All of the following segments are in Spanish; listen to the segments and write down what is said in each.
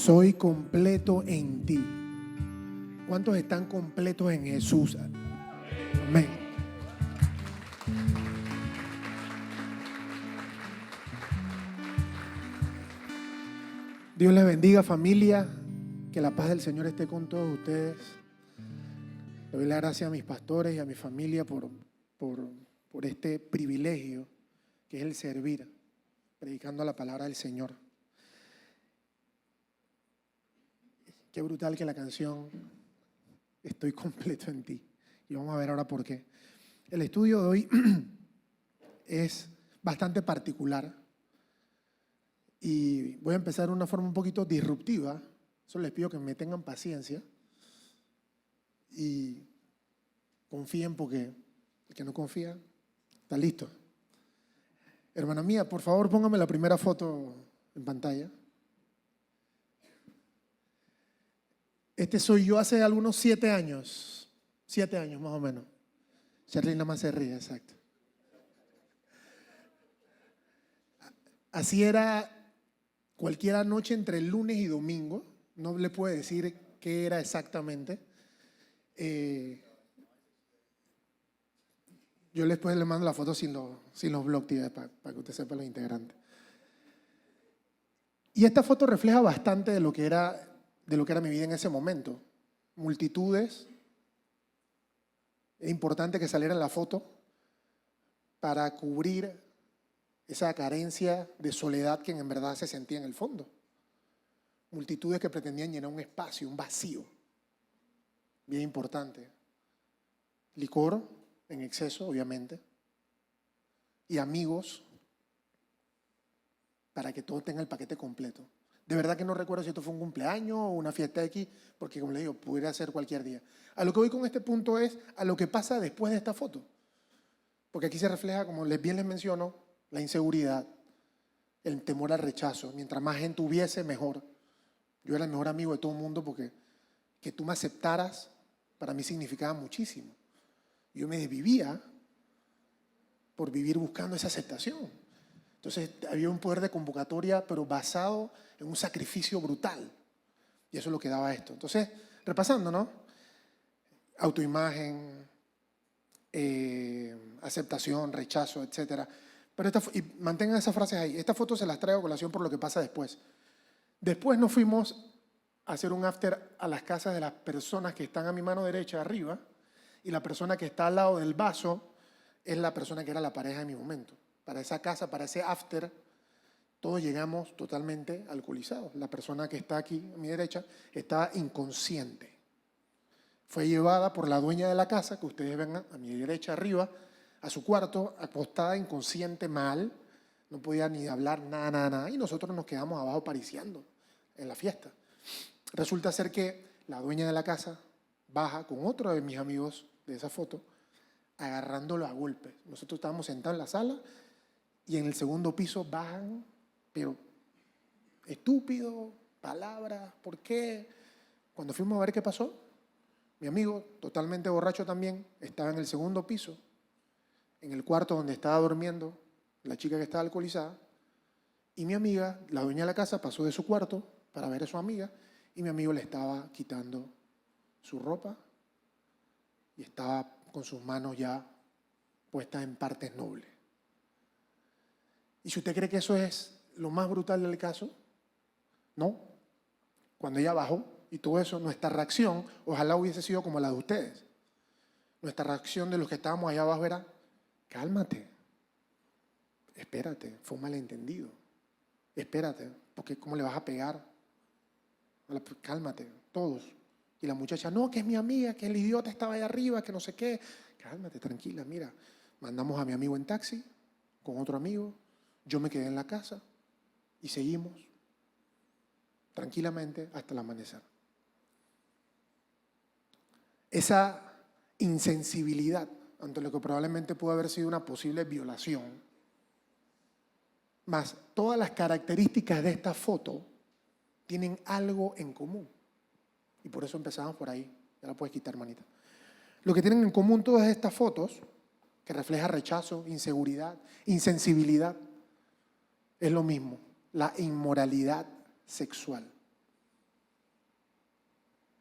Soy completo en ti. ¿Cuántos están completos en Jesús? Amén. Dios les bendiga, familia. Que la paz del Señor esté con todos ustedes. Le doy las gracias a mis pastores y a mi familia por este privilegio que es el servir, predicando la palabra del Señor. Qué brutal que la canción Estoy completo en ti. Y vamos a ver ahora por qué. El estudio de hoy es bastante particular y voy a empezar de una forma un poquito disruptiva. Solo les pido que me tengan paciencia y confíen, porque el que no confía está listo. Hermana mía, por favor, póngame la primera foto en pantalla. Este soy yo hace algunos 7 años. 7 años más o menos. Charly nada más se ríe, exacto. Así era cualquier noche entre el lunes y domingo. No le puedo decir qué era exactamente. Yo después le mando la foto sin los blogs para que usted sepa los integrantes. Y esta foto refleja bastante de lo que era mi vida en ese momento. Multitudes. Es importante que saliera en la foto para cubrir esa carencia de soledad que en verdad se sentía en el fondo. Multitudes que pretendían llenar un espacio, un vacío. Bien importante. Licor en exceso, obviamente. Y amigos para que todo tenga el paquete completo. De verdad que no recuerdo si esto fue un cumpleaños o una fiesta X, porque como les digo, pudiera ser cualquier día. A lo que voy con este punto es a lo que pasa después de esta foto. Porque aquí se refleja, como bien les menciono, la inseguridad, el temor al rechazo. Mientras más gente hubiese, mejor. Yo era el mejor amigo de todo el mundo porque que tú me aceptaras para mí significaba muchísimo. Yo me desvivía por vivir buscando esa aceptación. Entonces había un poder de convocatoria, pero basado en un sacrificio brutal. Y eso es lo que daba esto. Entonces, repasando, ¿no? Autoimagen, aceptación, rechazo, etc. Pero y mantengan esas frases ahí. Estas fotos se las traigo a colación por lo que pasa después. Después nos fuimos a hacer un after a las casas de las personas que están a mi mano derecha arriba, y la persona que está al lado del vaso es la persona que era la pareja de mi momento. Para esa casa, para ese after, todos llegamos totalmente alcoholizados. La persona que está aquí a mi derecha está inconsciente. Fue llevada por la dueña de la casa, que ustedes ven a mi derecha arriba, a su cuarto, acostada, inconsciente, mal. No podía ni hablar, nada. Y nosotros nos quedamos abajo pariciando en la fiesta. Resulta ser que la dueña de la casa baja con otro de mis amigos de esa foto, agarrándolo a golpes. Nosotros estábamos sentados en la sala y en el segundo piso bajan, pero estúpido, palabras, ¿por qué? Cuando fuimos a ver qué pasó, mi amigo, totalmente borracho también, estaba en el segundo piso, en el cuarto donde estaba durmiendo la chica que estaba alcoholizada, y mi amiga, la dueña de la casa, pasó de su cuarto para ver a su amiga, y mi amigo le estaba quitando su ropa y estaba con sus manos ya puestas en partes nobles. ¿Y si usted cree que eso es lo más brutal del caso? No. Cuando ella bajó y todo eso, nuestra reacción ojalá hubiese sido como la de ustedes. Nuestra reacción de los que estábamos allá abajo era: cálmate, espérate, fue un malentendido, espérate, porque ¿cómo le vas a pegar? Cálmate, todos. Y la muchacha: no, que es mi amiga, que el idiota estaba allá arriba, que no sé qué. Cálmate, tranquila, mira. Mandamos a mi amigo en taxi con otro amigo. Yo me quedé en la casa y seguimos tranquilamente hasta el amanecer. Esa insensibilidad ante lo que probablemente pudo haber sido una posible violación, más todas las características de esta foto, tienen algo en común. Y por eso empezamos por ahí. Ya la puedes quitar, hermanita. Lo que tienen en común todas estas fotos, que refleja rechazo, inseguridad, insensibilidad, es lo mismo: la inmoralidad sexual.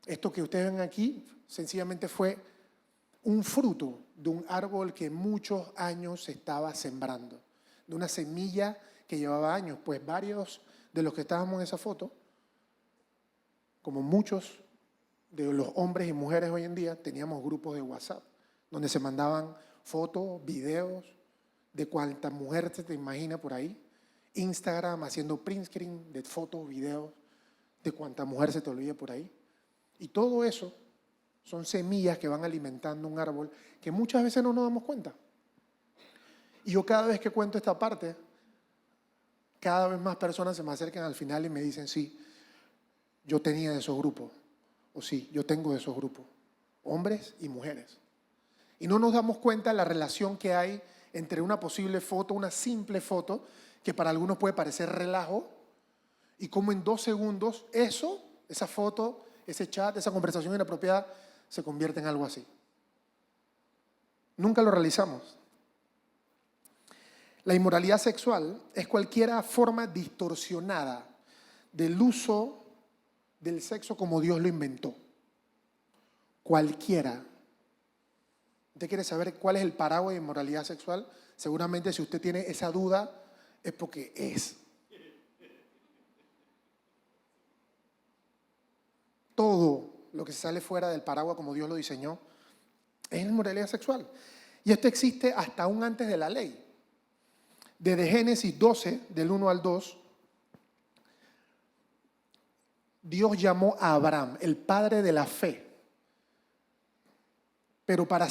Esto que ustedes ven aquí sencillamente fue un fruto de un árbol que muchos años se estaba sembrando, de una semilla que llevaba años. Pues varios de los que estábamos en esa foto, como muchos de los hombres y mujeres hoy en día, teníamos grupos de WhatsApp donde se mandaban fotos, videos de cuánta mujer se te imagina por ahí. Instagram haciendo print screen de fotos, videos de cuánta mujer se te olvide por ahí. Y todo eso son semillas que van alimentando un árbol que muchas veces no nos damos cuenta. Y yo cada vez que cuento esta parte, cada vez más personas se me acercan al final y me dicen, sí, yo tenía de esos grupos. O sí, yo tengo de esos grupos. Hombres y mujeres. Y no nos damos cuenta de la relación que hay entre una posible foto, una simple foto, que para algunos puede parecer relajo, y cómo en 2 segundos eso, esa foto, ese chat, esa conversación inapropiada, se convierte en algo así. Nunca lo realizamos. La inmoralidad sexual es cualquier forma distorsionada del uso del sexo como Dios lo inventó. Cualquiera. ¿Usted quiere saber cuál es el paraguas de inmoralidad sexual? Seguramente si usted tiene esa duda es porque es. Todo lo que se sale fuera del paraguas como Dios lo diseñó es inmoralidad sexual. Y esto existe hasta aún antes de la ley. Desde Génesis 12, del 1 al 2, Dios llamó a Abraham, el padre de la fe. Pero para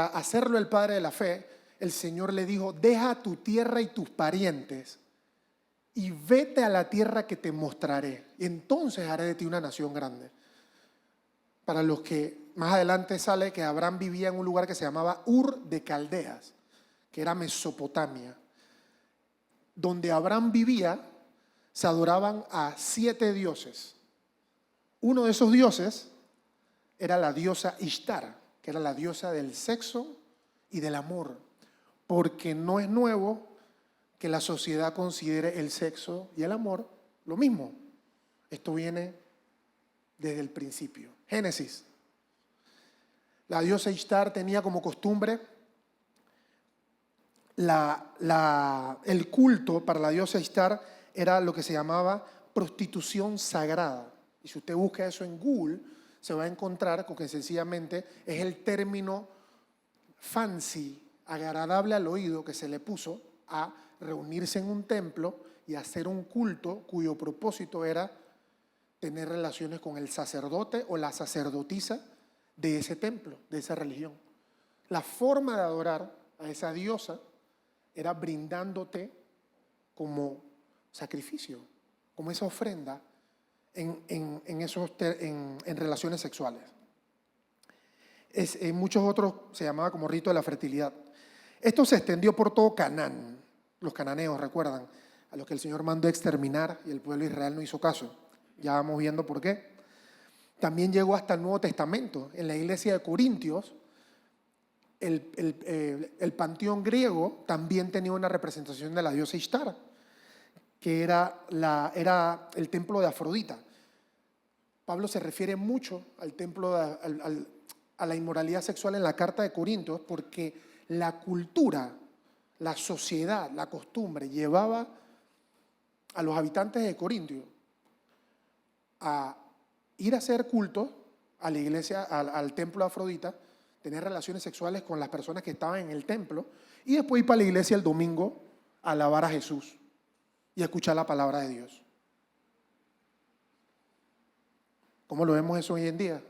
hacerlo el padre de la fe, el Señor le dijo, deja tu tierra y tus parientes y vete a la tierra que te mostraré. Y entonces haré de ti una nación grande. Para los que más adelante sale que Abraham vivía en un lugar que se llamaba Ur de Caldeas, que era Mesopotamia. Donde Abraham vivía, se adoraban a 7 dioses. Uno de esos dioses era la diosa Ishtar, que era la diosa del sexo y del amor, porque no es nuevo que la sociedad considere el sexo y el amor lo mismo. Esto viene desde el principio. Génesis. La diosa Ishtar tenía como costumbre el culto para la diosa Ishtar era lo que se llamaba prostitución sagrada. Y si usted busca eso en Google, se va a encontrar con que sencillamente es el término fancy, agradable al oído que se le puso a reunirse en un templo y hacer un culto cuyo propósito era tener relaciones con el sacerdote o la sacerdotisa de ese templo, de esa religión. La forma de adorar a esa diosa era brindándote como sacrificio, como esa ofrenda en relaciones sexuales. En muchos otros se llamaba como rito de la fertilidad. Esto se extendió por todo Canaán. Los cananeos, recuerdan, a los que el Señor mandó exterminar y el pueblo de Israel no hizo caso. Ya vamos viendo por qué. También llegó hasta el Nuevo Testamento. En la iglesia de Corintios, el panteón griego también tenía una representación de la diosa Ishtar, que era el templo de Afrodita. Pablo se refiere mucho al templo, a la inmoralidad sexual en la carta de Corintios, porque la cultura, la sociedad, la costumbre llevaba a los habitantes de Corintio a ir a hacer culto a la iglesia, al templo de Afrodita, tener relaciones sexuales con las personas que estaban en el templo y después ir para la iglesia el domingo a alabar a Jesús y a escuchar la palabra de Dios. ¿Cómo lo vemos eso hoy en día?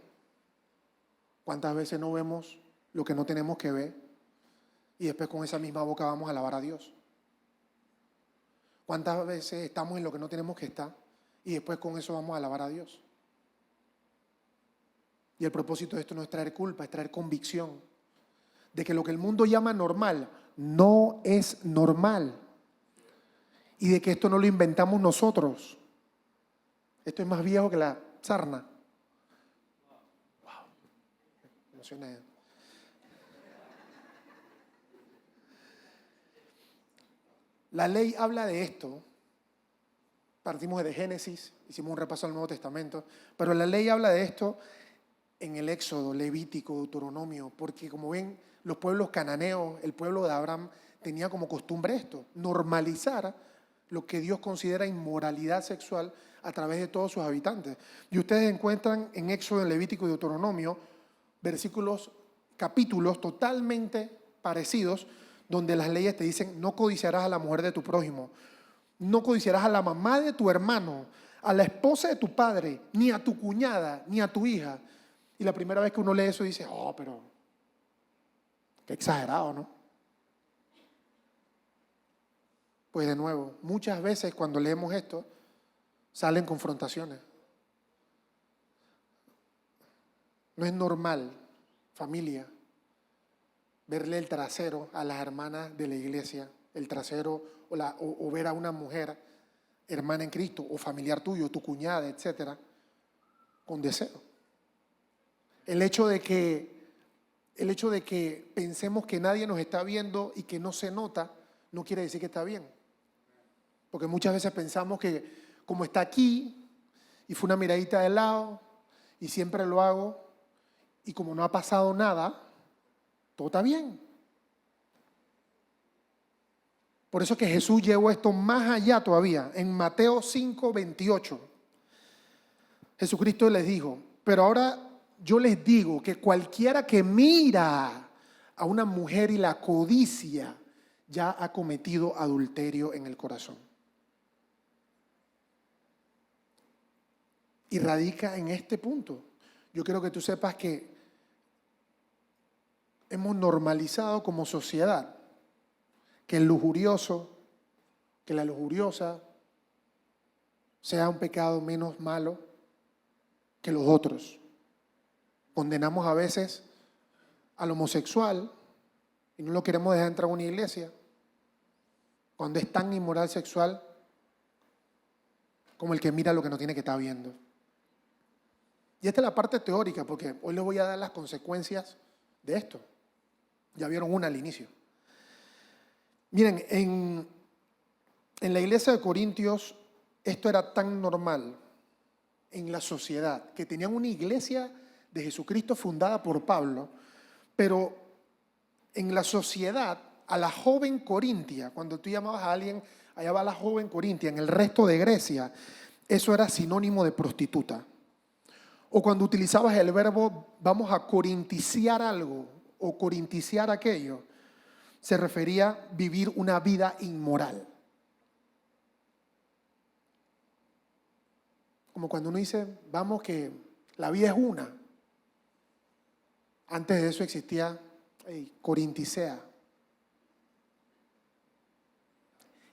¿Cuántas veces no vemos lo que no tenemos que ver y después con esa misma boca vamos a alabar a Dios? ¿Cuántas veces estamos en lo que no tenemos que estar y después con eso vamos a alabar a Dios? Y el propósito de esto no es traer culpa, es traer convicción de que lo que el mundo llama normal no es normal y de que esto no lo inventamos nosotros. Esto es más viejo que la sarna. Wow, me emocioné. La ley habla de esto Partimos de Génesis, hicimos un repaso al Nuevo Testamento, pero la ley habla de esto en el Éxodo, Levítico, Deuteronomio, porque como ven, los pueblos cananeos, el pueblo de Abraham, tenía como costumbre esto, normalizar lo que Dios considera inmoralidad sexual a través de todos sus habitantes. Y ustedes encuentran en Éxodo, en Levítico y Deuteronomio, versículos, capítulos totalmente parecidos, donde las leyes te dicen, no codiciarás a la mujer de tu prójimo, no codiciarás a la mamá de tu hermano, a la esposa de tu padre, ni a tu cuñada, ni a tu hija. Y la primera vez que uno lee eso dice, oh, pero qué exagerado, ¿no? Pues de nuevo, muchas veces cuando leemos esto, salen confrontaciones. No es normal, familia, verle el trasero a las hermanas de la iglesia, el trasero o ver a una mujer, hermana en Cristo, o familiar tuyo, tu cuñada, etcétera, con deseo. El hecho de que pensemos que nadie nos está viendo y que no se nota, no quiere decir que está bien. Porque muchas veces pensamos que como está aquí y fue una miradita de lado y siempre lo hago y como no ha pasado nada, todo está bien. Por eso que Jesús llevó esto más allá todavía. En Mateo 5:28, Jesucristo les dijo, pero ahora yo les digo que cualquiera que mira a una mujer y la codicia, ya ha cometido adulterio en el corazón. Y radica en este punto. Yo quiero que tú sepas que hemos normalizado como sociedad que el lujurioso, que la lujuriosa sea un pecado menos malo que los otros. Condenamos a veces al homosexual y no lo queremos dejar entrar a una iglesia cuando es tan inmoral sexual como el que mira lo que no tiene que estar viendo. Y esta es la parte teórica, porque hoy les voy a dar las consecuencias de esto. Ya vieron una al inicio. Miren, en la iglesia de Corintios esto era tan normal en la sociedad, que tenían una iglesia de Jesucristo fundada por Pablo, pero en la sociedad, a la joven Corintia, cuando tú llamabas a alguien, allá va la joven Corintia, en el resto de Grecia, eso era sinónimo de prostituta. O cuando utilizabas el verbo vamos a corinticiar algo o corinticiar aquello, se refería a vivir una vida inmoral. Como cuando uno dice, vamos que la vida es una. Antes de eso existía corinticea.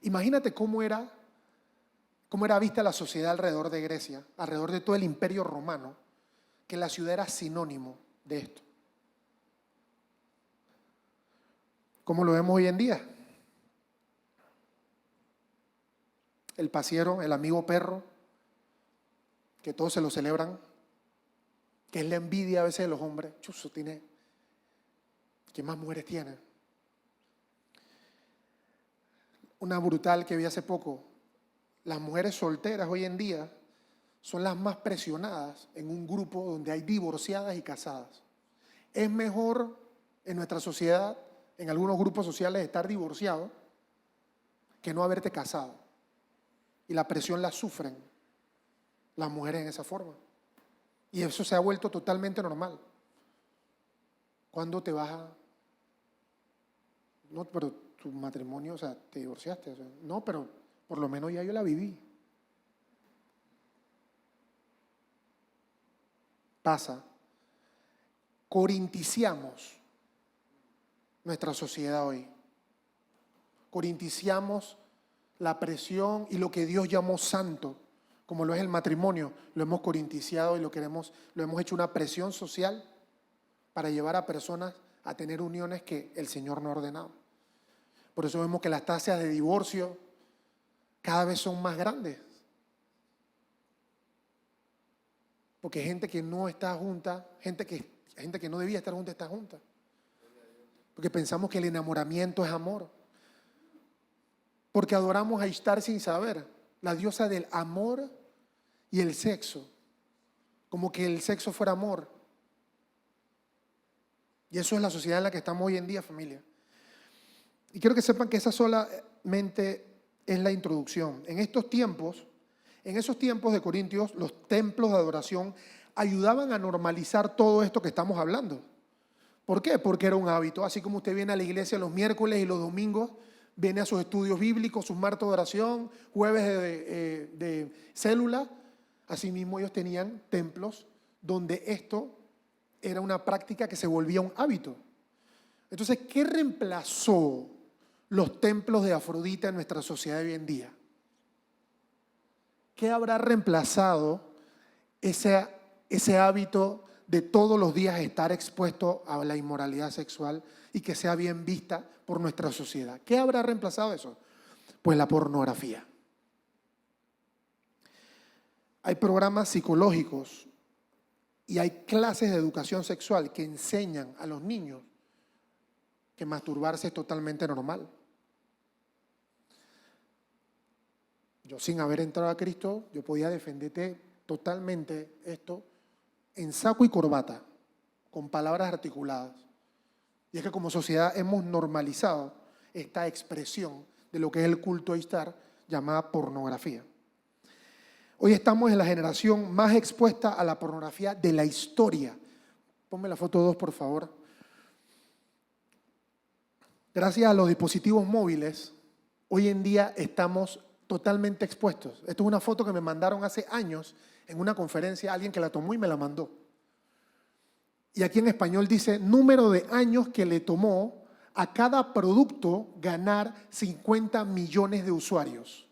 Imagínate cómo era vista la sociedad alrededor de Grecia, alrededor de todo el imperio romano, que la ciudad era sinónimo de esto. ¿Cómo lo vemos hoy en día? El pasiero, el amigo perro, que todos se lo celebran, que es la envidia a veces de los hombres. Chuzo tiene, ¿qué más mujeres tiene? Una brutal que vi hace poco. Las mujeres solteras hoy en día son las más presionadas en un grupo donde hay divorciadas y casadas. Es mejor en nuestra sociedad, en algunos grupos sociales, estar divorciado que no haberte casado. Y la presión la sufren las mujeres en esa forma. Y eso se ha vuelto totalmente normal. ¿Cuándo te vas a...? No, pero tu matrimonio, o sea, te divorciaste. O sea, no, pero por lo menos ya yo la viví. Pasa. Corinticiamos nuestra sociedad hoy. Corinticiamos la presión y lo que Dios llamó santo, como lo es el matrimonio, lo hemos corinticiado y lo hemos hecho una presión social para llevar a personas a tener uniones que el Señor no ha ordenado. Por eso vemos que las tasas de divorcio cada vez son más grandes. Porque gente que no está junta, gente que no debía estar junta, está junta. Porque pensamos que el enamoramiento es amor. Porque adoramos a Ishtar sin saber la diosa del amor y el sexo, como que el sexo fuera amor. Y eso es la sociedad en la que estamos hoy en día, familia. Y quiero que sepan que esa solamente es la introducción. En esos tiempos de Corintios, los templos de adoración ayudaban a normalizar todo esto que estamos hablando. ¿Por qué? Porque era un hábito. Así como usted viene a la iglesia los miércoles y los domingos, viene a sus estudios bíblicos, sus martes de oración, jueves de célula. Asimismo, ellos tenían templos donde esto era una práctica que se volvía un hábito. Entonces, ¿qué reemplazó los templos de Afrodita en nuestra sociedad de hoy en día? ¿Qué habrá reemplazado ese hábito de todos los días estar expuesto a la inmoralidad sexual y que sea bien vista por nuestra sociedad? ¿Qué habrá reemplazado eso? Pues la pornografía. Hay programas psicológicos y hay clases de educación sexual que enseñan a los niños que masturbarse es totalmente normal. Yo, sin haber entrado a Cristo, yo podía defenderte totalmente esto en saco y corbata, con palabras articuladas. Y es que como sociedad hemos normalizado esta expresión de lo que es el culto a Ishtar, llamada pornografía. Hoy estamos en la generación más expuesta a la pornografía de la historia. Ponme la foto 2, por favor. Gracias a los dispositivos móviles, hoy en día estamos totalmente expuestos. Esto es una foto que me mandaron hace años en una conferencia, alguien que la tomó y me la mandó. Y aquí en español dice, número de años que le tomó a cada producto ganar 50 millones de usuarios.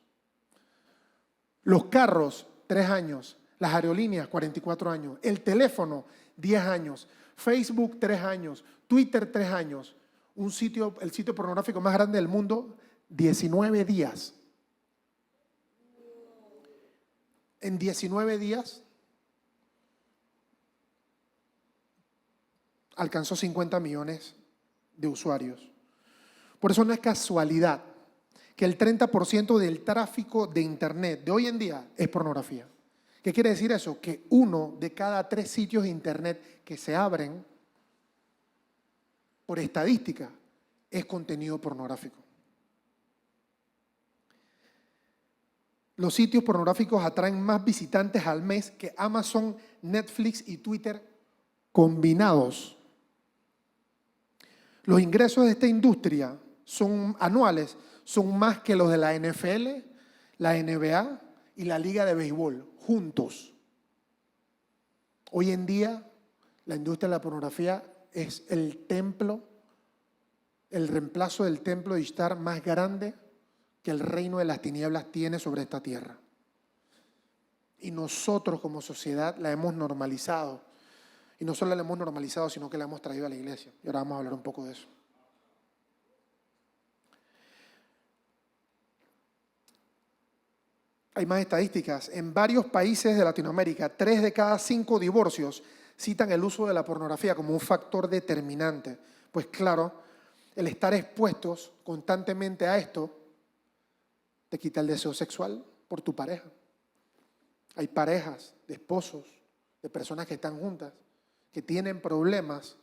Los carros, 3 años. Las aerolíneas, 44 años. El teléfono, 10 años. Facebook, 3 años. Twitter, 3 años. El sitio pornográfico más grande del mundo, 19 días. En 19 días alcanzó 50 millones de usuarios. Por eso no es casualidad que el 30% del tráfico de Internet de hoy en día es pornografía. ¿Qué quiere decir eso? Que 1 de cada 3 sitios de Internet que se abren, por estadística, es contenido pornográfico. Los sitios pornográficos atraen más visitantes al mes que Amazon, Netflix y Twitter combinados. Los ingresos de esta industria anuales son más que los de la NFL, la NBA y la Liga de Béisbol, juntos. Hoy en día, la industria de la pornografía es el reemplazo del templo de Ishtar más grande que el reino de las tinieblas tiene sobre esta tierra. Y nosotros como sociedad la hemos normalizado. Y no solo la hemos normalizado, sino que la hemos traído a la iglesia. Y ahora vamos a hablar un poco de eso. Hay más estadísticas. En varios países de Latinoamérica, 3 de cada 5 divorcios citan el uso de la pornografía como un factor determinante. Pues claro, el estar expuestos constantemente a esto te quita el deseo sexual por tu pareja. Hay parejas de esposos, de personas que están juntas, que tienen problemas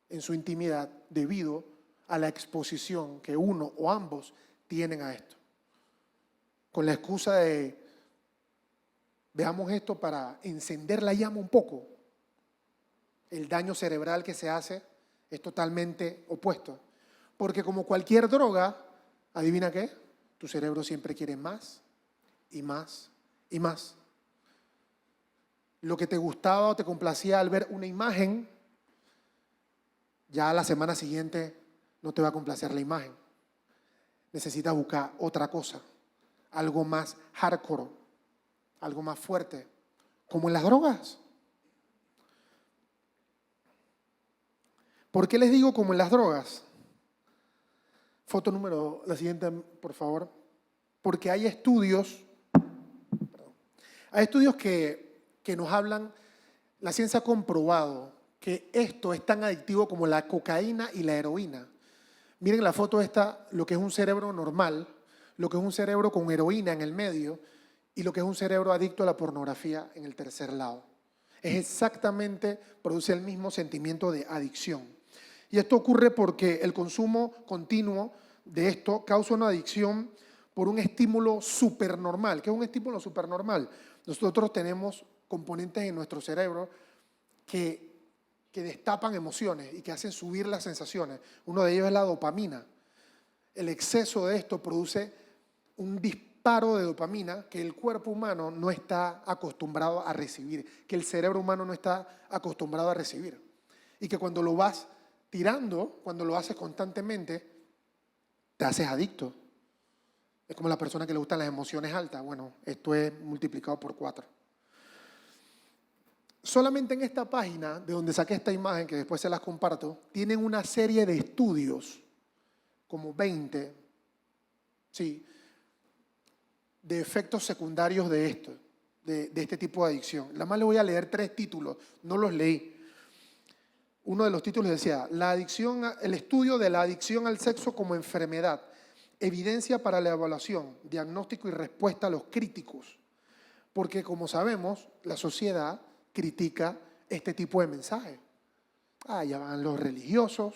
en su intimidad debido a la exposición que uno o ambos tienen a esto. Con la excusa de, veamos esto para encender la llama un poco. El daño cerebral que se hace es totalmente opuesto. Porque como cualquier droga, ¿adivina qué? Tu cerebro siempre quiere más y más y más. Lo que te gustaba o te complacía al ver una imagen, ya a la semana siguiente no te va a complacer la imagen. Necesitas buscar otra cosa, algo más hardcore, algo más fuerte, como en las drogas. ¿Por qué les digo como en las drogas? Foto número, la siguiente, por favor. Porque hay estudios que nos hablan, la ciencia ha comprobado que esto es tan adictivo como la cocaína y la heroína. Miren la foto esta, lo que es un cerebro normal, lo que es un cerebro con heroína en el medio, y lo que es un cerebro adicto a la pornografía en el tercer lado. Es exactamente, produce el mismo sentimiento de adicción. Y esto ocurre porque el consumo continuo de esto causa una adicción por un estímulo supernormal. ¿Qué es un estímulo supernormal? Nosotros tenemos componentes en nuestro cerebro que destapan emociones y que hacen subir las sensaciones. Uno de ellos es la dopamina. El exceso de esto produce un disparo de dopamina que el cuerpo humano no está acostumbrado a recibir, que el cerebro humano no está acostumbrado a recibir. Y que cuando lo vas tirando, cuando lo haces constantemente, te haces adicto. Es como la persona que le gustan las emociones altas. Bueno, esto es multiplicado por 4. Solamente en esta página, de donde saqué esta imagen, que después se las comparto, tienen una serie de estudios, como 20, sí, de efectos secundarios de esto, de este tipo de adicción. Nada más le voy a leer 3 títulos, no los leí. Uno de los títulos decía, el estudio de la adicción al sexo como enfermedad, evidencia para la evaluación, diagnóstico y respuesta a los críticos. Porque como sabemos, la sociedad critica este tipo de mensajes. Ya van los religiosos,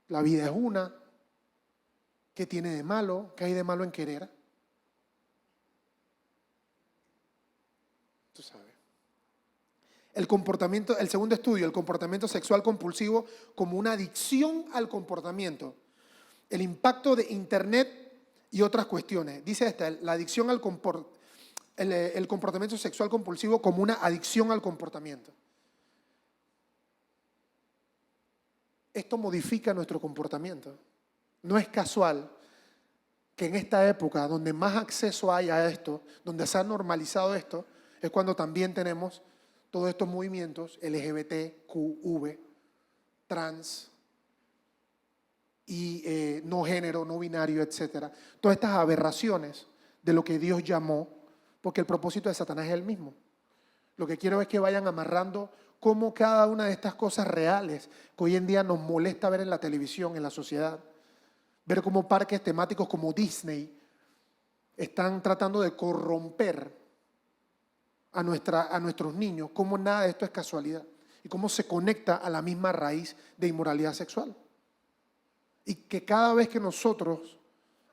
la vida es una, ¿qué tiene de malo? ¿Qué hay de malo en querer? Tú sabes. El segundo estudio, el comportamiento sexual compulsivo como una adicción al comportamiento. El impacto de Internet y otras cuestiones. Dice la adicción al el comportamiento sexual compulsivo como una adicción al comportamiento. Esto modifica nuestro comportamiento. No es casual que en esta época donde más acceso hay a esto, donde se ha normalizado esto, es cuando también tenemos todos estos movimientos LGBTQV, trans y no género, no binario, etcétera. Todas estas aberraciones de lo que Dios llamó, porque el propósito de Satanás es el mismo. Lo que quiero es que vayan amarrando cómo cada una de estas cosas reales que hoy en día nos molesta ver en la televisión, en la sociedad, ver cómo parques temáticos como Disney están tratando de corromper a nuestros niños, cómo nada de esto es casualidad y cómo se conecta a la misma raíz de inmoralidad sexual. Y que cada vez que nosotros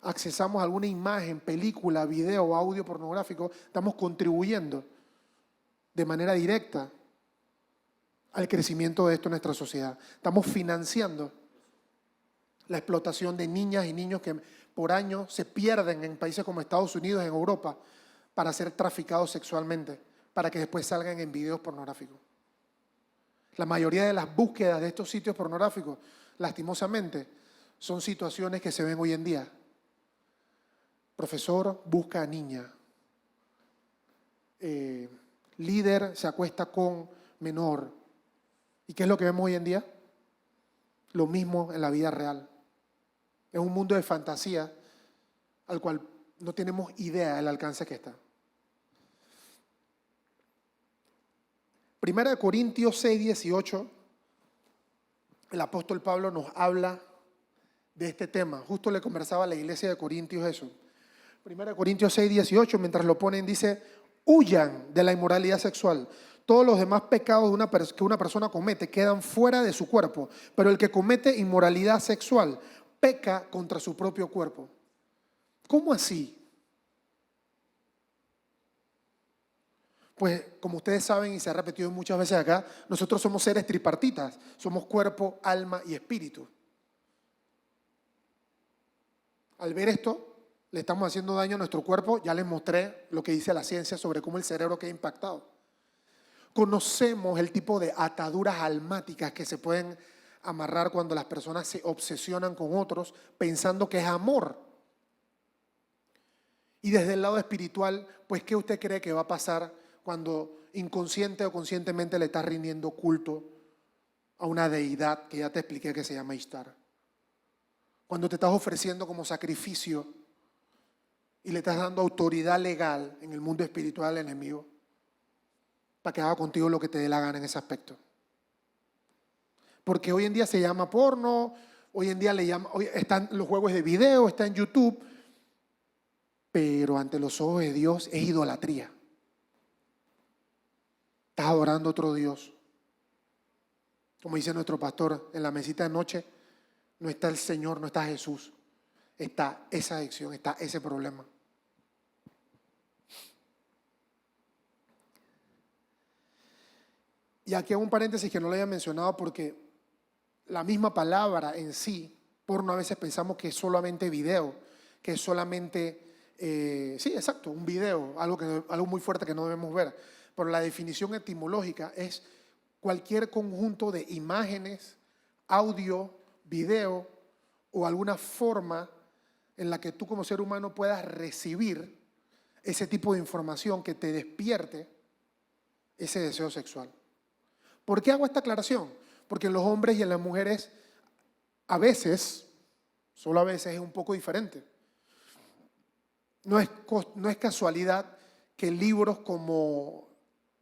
accesamos a alguna imagen, película, video o audio pornográfico, estamos contribuyendo de manera directa al crecimiento de esto en nuestra sociedad. Estamos financiando la explotación de niñas y niños que por años se pierden en países como Estados Unidos, en Europa, para ser traficados sexualmente, para que después salgan en videos pornográficos. La mayoría de las búsquedas de estos sitios pornográficos, lastimosamente, son situaciones que se ven hoy en día. Profesor busca a niña. Líder se acuesta con menor. ¿Y qué es lo que vemos hoy en día? Lo mismo en la vida real. Es un mundo de fantasía al cual no tenemos idea del alcance que está. Primera de Corintios 6, 18, el apóstol Pablo nos habla de este tema. Justo le conversaba a la iglesia de Corintios eso. Primera de Corintios 6, 18, mientras lo ponen, dice, huyan de la inmoralidad sexual. Todos los demás pecados que una persona comete quedan fuera de su cuerpo, pero el que comete inmoralidad sexual peca contra su propio cuerpo. ¿Cómo así? Pues como ustedes saben y se ha repetido muchas veces acá, nosotros somos seres tripartitas, somos cuerpo, alma y espíritu. Al ver esto, le estamos haciendo daño a nuestro cuerpo. Ya les mostré lo que dice la ciencia sobre cómo el cerebro queda impactado. Conocemos el tipo de ataduras almáticas que se pueden amarrar cuando las personas se obsesionan con otros pensando que es amor. Y desde el lado espiritual, pues ¿qué usted cree que va a pasar cuando inconsciente o conscientemente le estás rindiendo culto a una deidad que ya te expliqué que se llama Ishtar? Cuando te estás ofreciendo como sacrificio y le estás dando autoridad legal en el mundo espiritual al enemigo para que haga contigo lo que te dé la gana en ese aspecto. Porque hoy en día se llama porno, hoy en día están los juegos de video, está en YouTube. pero ante los ojos de Dios es idolatría. Estás adorando a otro Dios. Como dice nuestro pastor, en la mesita de noche no está el Señor, no está Jesús. Está esa adicción, está ese problema. Y aquí hago un paréntesis que no lo había mencionado porque la misma palabra en sí, porno, a veces pensamos que es solamente video, que es solamente, sí, exacto, un video, algo muy fuerte que no debemos ver. Pero la definición etimológica es cualquier conjunto de imágenes, audio, video o alguna forma en la que tú como ser humano puedas recibir ese tipo de información que te despierte ese deseo sexual. ¿Por qué hago esta aclaración? Porque en los hombres y en las mujeres a veces, solo a veces, es un poco diferente. No es casualidad que libros como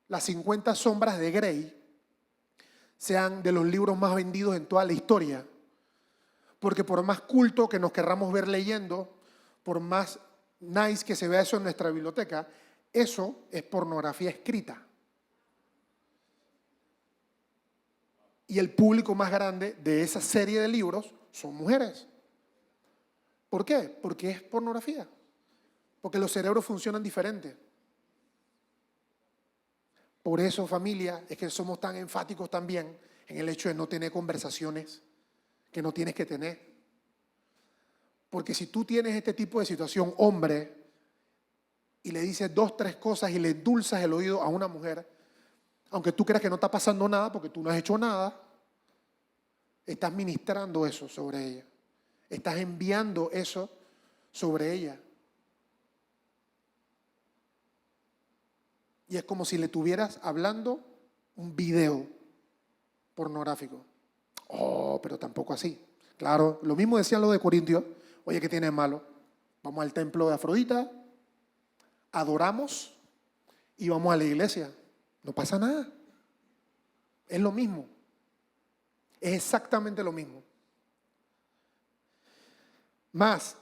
Las 50 sombras de Grey sean de los libros más vendidos en toda la historia. Porque por más culto que nos querramos ver leyendo, por más nice que se vea eso en nuestra biblioteca, eso es pornografía escrita. Y el público más grande de esa serie de libros son mujeres. ¿Por qué? Porque es pornografía. Porque los cerebros funcionan diferente. Por eso, familia, es que somos tan enfáticos también en el hecho de no tener conversaciones que no tienes que tener. Porque si tú tienes este tipo de situación, hombre, y le dices 2, 3 cosas y le endulzas el oído a una mujer, aunque tú creas que no está pasando nada porque tú no has hecho nada, estás ministrando eso sobre ella. Estás enviando eso sobre ella. Y es como si le tuvieras hablando un video pornográfico. Oh, pero tampoco así. Claro, lo mismo decían los de Corintios. Oye, ¿qué tiene de malo? Vamos al templo de Afrodita, adoramos y vamos a la iglesia. No pasa nada. Es lo mismo. Es exactamente lo mismo. Más,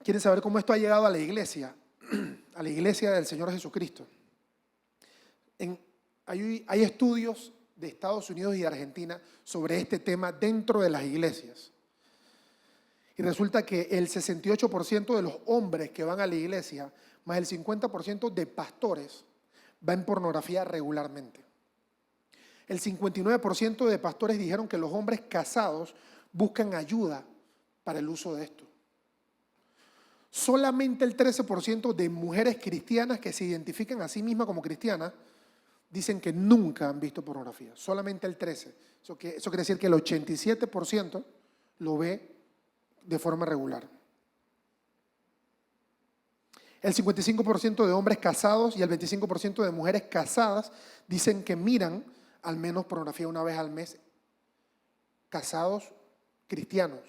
¿quieren saber cómo esto ha llegado a la iglesia? A la iglesia del Señor Jesucristo. Hay estudios de Estados Unidos y de Argentina sobre este tema dentro de las iglesias. Y resulta que el 68% de los hombres que van a la iglesia, más el 50% de pastores, va en pornografía regularmente. El 59% de pastores dijeron que los hombres casados buscan ayuda para el uso de esto. Solamente el 13% de mujeres cristianas que se identifican a sí mismas como cristianas dicen que nunca han visto pornografía. Solamente el 13%. Eso quiere decir que el 87% lo ve de forma regular. El 55% de hombres casados y el 25% de mujeres casadas dicen que miran al menos pornografía una vez al mes, casados cristianos.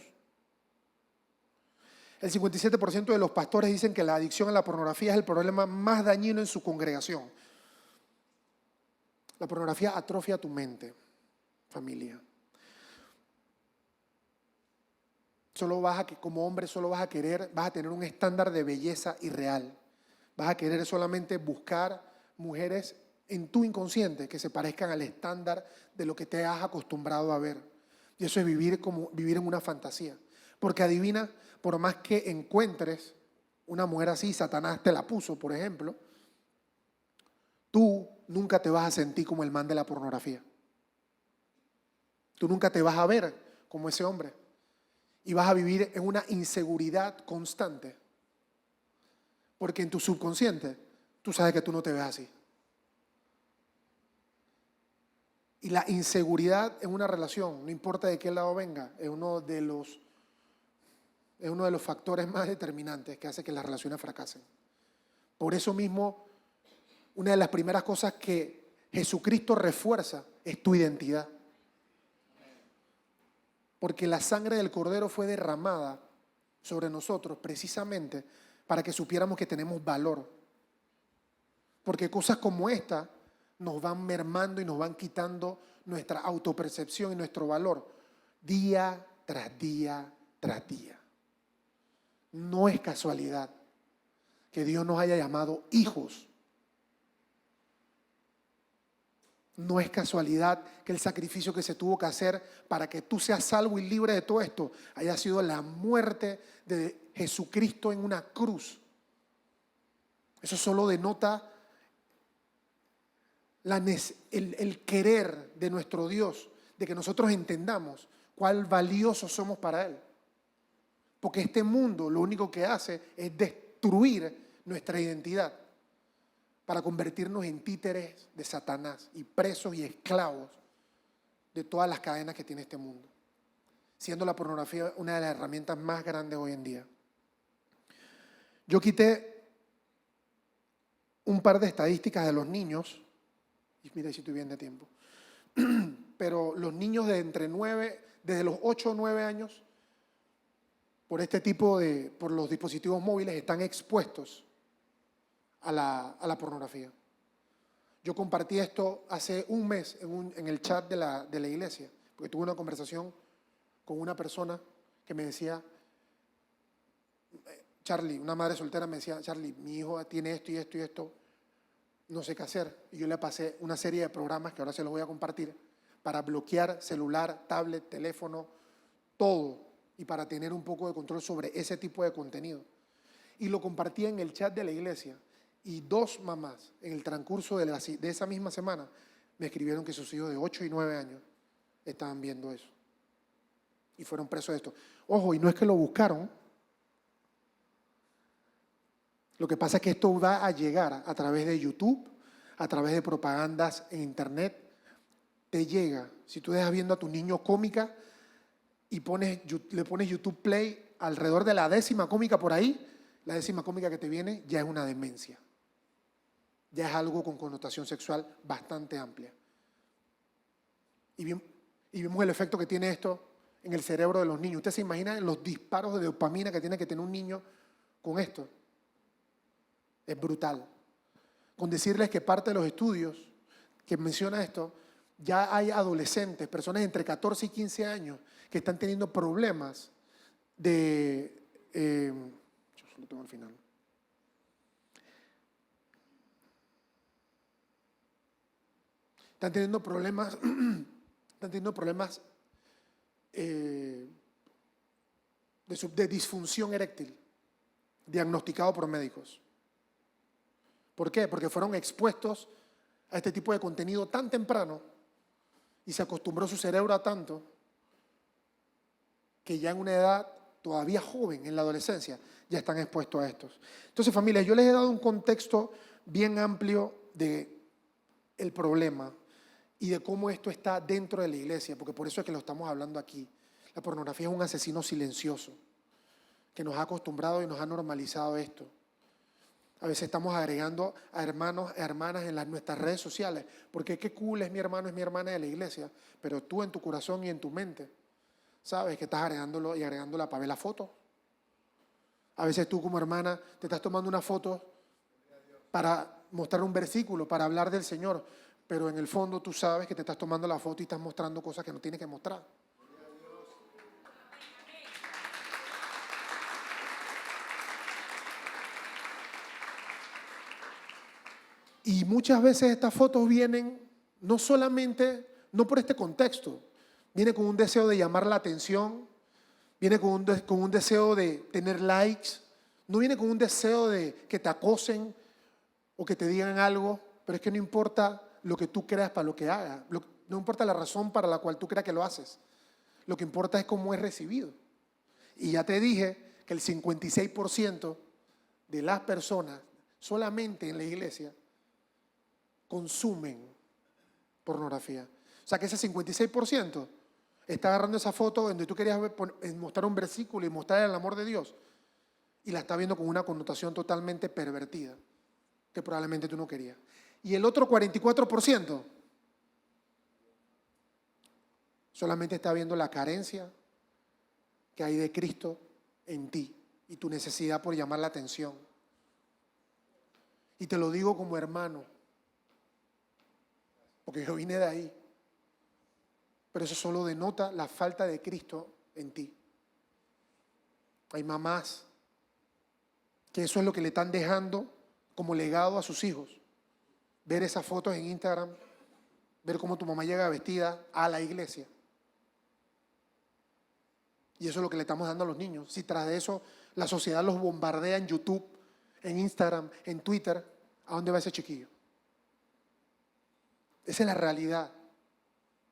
El 57% de los pastores dicen que la adicción a la pornografía es el problema más dañino en su congregación. La pornografía atrofia tu mente, familia. Como hombre solo vas a tener un estándar de belleza irreal. Vas a querer solamente buscar mujeres en tu inconsciente que se parezcan al estándar de lo que te has acostumbrado a ver. Y eso es vivir en una fantasía. Porque adivina, por más que encuentres una mujer así, Satanás te la puso, por ejemplo, tú nunca te vas a sentir como el man de la pornografía. Tú nunca te vas a ver como ese hombre. Y vas a vivir en una inseguridad constante. Porque en tu subconsciente, tú sabes que tú no te ves así. Y la inseguridad en una relación, no importa de qué lado venga, es uno de los factores más determinantes que hace que las relaciones fracasen. Por eso mismo, una de las primeras cosas que Jesucristo refuerza es tu identidad. Porque la sangre del Cordero fue derramada sobre nosotros precisamente para que supiéramos que tenemos valor. Porque cosas como esta nos van mermando y nos van quitando nuestra autopercepción y nuestro valor día tras día tras día. No es casualidad. que Dios nos haya llamado hijos. No es casualidad que el sacrificio que se tuvo que hacer para que tú seas salvo y libre de todo esto haya sido la muerte de Jesucristo en una cruz. Eso solo denota el querer de nuestro Dios, de que nosotros entendamos cuál valiosos somos para Él. Porque este mundo lo único que hace es destruir nuestra identidad para convertirnos en títeres de Satanás y presos y esclavos de todas las cadenas que tiene este mundo, siendo la pornografía una de las herramientas más grandes hoy en día. Yo quité un par de estadísticas de los niños, y mira si estoy bien de tiempo, pero los niños de desde los 8 o 9 años, por los dispositivos móviles, están expuestos a la pornografía. Yo compartí esto hace un mes en el chat de la iglesia, porque tuve una conversación con una persona que me decía, Charlie, una madre soltera me decía, Charlie, mi hijo tiene esto y esto y esto, no sé qué hacer. Y yo le pasé una serie de programas que ahora se los voy a compartir para bloquear celular, tablet, teléfono, todo, y para tener un poco de control sobre ese tipo de contenido. Y lo compartí en el chat de la iglesia. Y 2 mamás en el transcurso de esa misma semana me escribieron que sus hijos de 8 y 9 años estaban viendo eso. Y fueron presos de esto. Ojo, y no es que lo buscaron. Lo que pasa es que esto va a llegar a través de YouTube, a través de propagandas en Internet. Te llega. Si tú dejas viendo a tu niño cómica y le pones YouTube Play alrededor de la 10ª cómica por ahí, la 10ª cómica que te viene ya es una demencia. Ya es algo con connotación sexual bastante amplia. Y vemos el efecto que tiene esto en el cerebro de los niños. ¿Usted se imagina los disparos de dopamina que tiene que tener un niño con esto? Es brutal. Con decirles que parte de los estudios que menciona esto, ya hay adolescentes, personas entre 14 y 15 años, que están teniendo problemas yo solo tengo al final. Están teniendo problemas de disfunción eréctil, diagnosticado por médicos. ¿Por qué? Porque fueron expuestos a este tipo de contenido tan temprano y se acostumbró su cerebro a tanto que ya en una edad todavía joven, en la adolescencia, ya están expuestos a estos. Entonces, familia, yo les he dado un contexto bien amplio del problema y de cómo esto está dentro de la iglesia, porque por eso es que lo estamos hablando aquí. La pornografía es un asesino silencioso que nos ha acostumbrado y nos ha normalizado esto. A veces estamos agregando a hermanos y hermanas en nuestras redes sociales, porque qué cool es mi hermano, es mi hermana de la iglesia, pero tú en tu corazón y en tu mente sabes que estás agregándolo y agregándola para ver la foto. A veces tú como hermana te estás tomando una foto para mostrar un versículo, para hablar del Señor, pero en el fondo tú sabes que te estás tomando la foto y estás mostrando cosas que no tienes que mostrar. Y muchas veces estas fotos vienen no por este contexto, viene con un deseo de llamar la atención, viene con un deseo de tener likes, no viene con un deseo de que te acosen o que te digan algo, pero es que no importa lo que tú creas para lo que hagas, no importa la razón para la cual tú creas que lo haces, lo que importa es cómo es recibido. Y ya te dije que el 56% de las personas solamente en la iglesia consumen pornografía. O sea que ese 56% está agarrando esa foto donde tú querías mostrar un versículo y mostrar el amor de Dios y la está viendo con una connotación totalmente pervertida que probablemente tú no querías. Y el otro 44% solamente está viendo la carencia que hay de Cristo en ti y tu necesidad por llamar la atención. Y te lo digo como hermano, porque yo vine de ahí. Pero eso solo denota la falta de Cristo en ti. Hay mamás que eso es lo que le están dejando como legado a sus hijos. Ver esas fotos en Instagram, ver cómo tu mamá llega vestida a la iglesia. Y eso es lo que le estamos dando a los niños. Si tras de eso la sociedad los bombardea en YouTube, en Instagram, en Twitter, ¿a dónde va ese chiquillo? Esa es la realidad.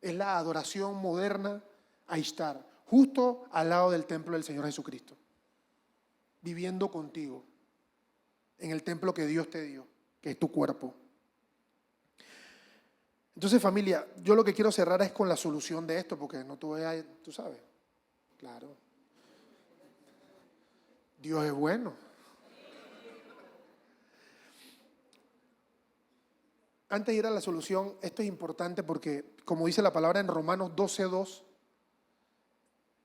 Es la adoración moderna a Ishtar, justo al lado del templo del Señor Jesucristo, viviendo contigo en el templo que Dios te dio, que es tu cuerpo. Entonces, familia, yo lo que quiero cerrar es con la solución de esto, porque no te voy a, tú sabes, claro, Dios es bueno. Antes de ir a la solución, esto es importante porque, como dice la palabra en Romanos 12:2,